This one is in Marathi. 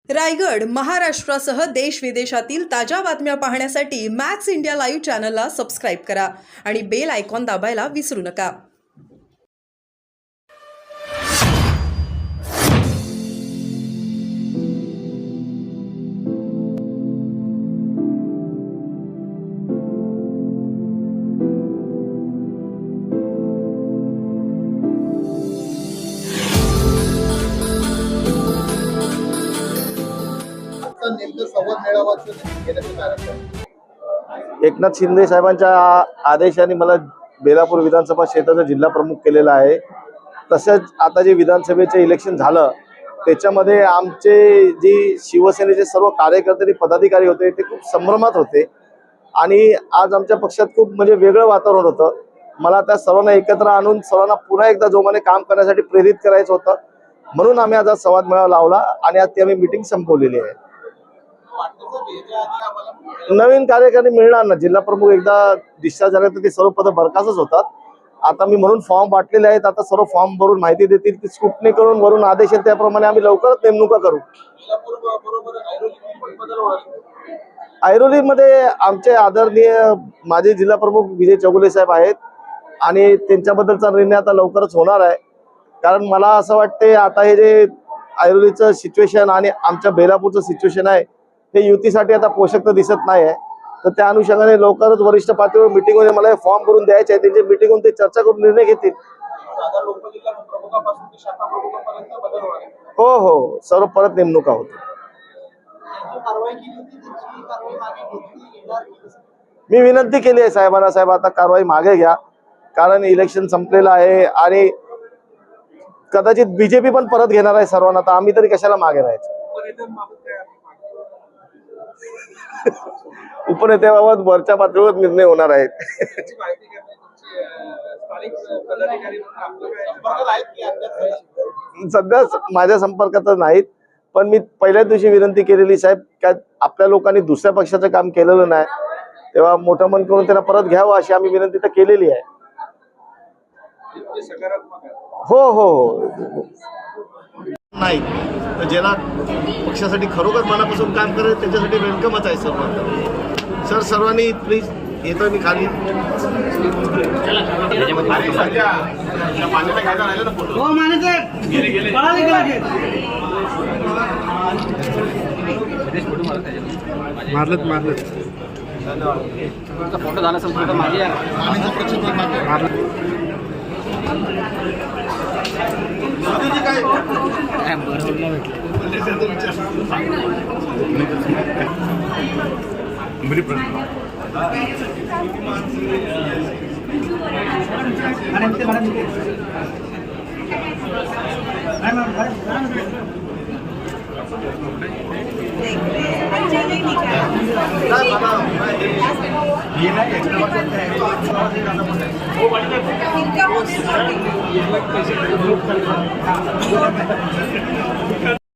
रायगड, महाराष्ट्रासह देश विदेशातील ताज्या बातम्या पाहण्यासाठी मॅक्स इंडिया लाईव्ह चॅनलला सबस्क्राईब करा आणि बेल आयकॉन दाबायला विसरू नका. नेमकं संवाद मेळावाचं घेण्याचं कारण काय? एकनाथ शिंदे साहेबांच्या आदेशाने मला बेलापूर विधानसभा क्षेत्राचा जिल्हा प्रमुख केलेला आहे. तसेच आता जे विधानसभेचे इलेक्शन झालं त्याच्यामध्ये आमचे जी शिवसेनेचे सर्व कार्यकर्ते आणि पदाधिकारी होते ते खूप संभ्रमात होते आणि आज आमच्या पक्षात खूप म्हणजे वेगळं वातावरण होतं. मला त्या सर्वांना एकत्र आणून सर्वांना पुन्हा एकदा जोमाने काम करण्यासाठी प्रेरित करायचं होतं, म्हणून आम्ही आज संवाद मेळावा लावला आणि आज ती आम्ही मीटिंग संपवलेली आहे. नवीन कार्यकारी मिळणार ना, जिल्हा प्रमुख एकदा डिस्चार्ज झाले तर ते सर्व पद बरखास्तच होतात. आता मी म्हणून फॉर्म वाटलेले आहेत, आता सर्व फॉर्म भरून माहिती देतील, ती स्क्रुटनी करून वरून आदेश येईल त्याप्रमाणे आम्ही लवकरच नेमणुका करू. ऐरोलीमध्ये आमचे आदरणीय माजी जिल्हा प्रमुख विजय चौगुले साहेब आहेत आणि त्यांच्याबद्दलचा निर्णय आता लवकरच होणार आहे. कारण मला असं वाटते आता हे जे ऐरोलीचं सिच्युएशन आणि आमच्या बेलापूरचं सिच्युएशन आहे ते युतीसाठी आता पोषक तर दिसत नाही आहे. तर त्या अनुषंगाने लवकरच वरिष्ठ पातळीवर मीटिंग होईल. मला फॉर्म भरून द्यायचे आहे, त्यांची मीटिंग होऊन ते चर्चा करून निर्णय घेतील. हो हो, सर्व परत नेमणुका होतील. मी विनंती केली आहे साहेबांना, साहेब आता कारवाई मागे घ्या, कारण इलेक्शन संपलेलं आहे आणि कदाचित बीजेपी पण परत घेणार आहे सर्वांना, तर आम्ही तरी कशाला मागे राहायचं. उपनेत्याबाबत वरच्या पातळीवर निर्णय होणार आहेत. सध्या माझ्या संपर्कात नाहीत, पण मी पहिल्याच दिवशी विनंती केलेली साहेब का आपल्या लोकांनी दुसऱ्या पक्षाचं काम केलेलं नाही, तेव्हा मोठं मन करून त्यांना परत घ्यावं अशी आम्ही विनंती तर केलेली आहे. हो हो हो नाही तर ज्याला पक्षासाठी खरोखर मनापासून काम करायचं त्याच्यासाठी वेलकमच आहे सर्व. सर सर्वांनी प्लीज येतोय मी खाली. मारलत फोटो झाला असेल फोटो माझी